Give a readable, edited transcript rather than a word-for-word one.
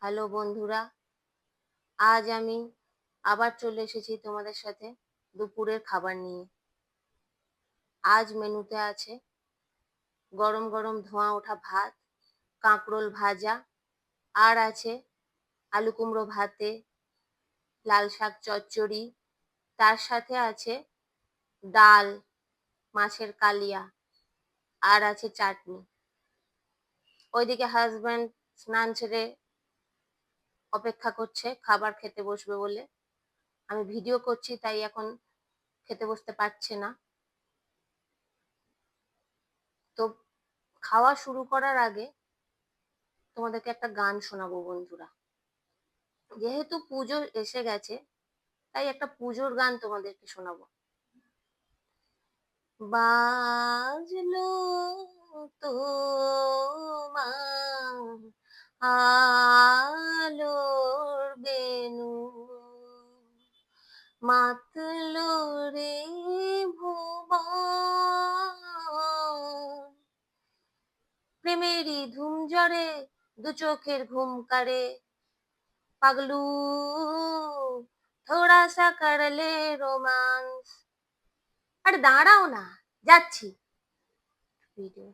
Hello বন্ধুরা, আজ আমি আবার চলে এসেছি তোমাদের সাথে দুপুরের খাবার নিয়ে। আজ মেনুতে আছে গরম গরম ধোঁয়া ওঠা ভাত, কাঁকরোল ভাজা, আর আছে আলু কুমড়ো ভাতে, লাল শাক চচ্চড়ি, তার সাথে আছে ডাল, মাছের কালিয়া, আর আছে চাটনি। ওইদিকে হাজব্যান্ড স্নান সেরে অপেক্ষা করছে খাবার খেতে বসবে বলে। আমি ভিডিও করছি তাই এখন খেতে বসতে পারছে না। তো খাওয়া শুরু করার আগে তোমাদেরকে একটা গান শোনাবো বন্ধুরা। যেহেতু পুজো এসে গেছে তাই একটা পুজোর গান তোমাদেরকে শোনাবো। বাজলো তোমার আলোর বেনু, মাতলো রে ভুবন, প্রেমেরই ধুম ঝরে দু চোখের ঘুম কারে, পাগলু থোড়া সা করলে রোমান্স। আরে দাঁড়াও না, যাচ্ছি। ভিডিও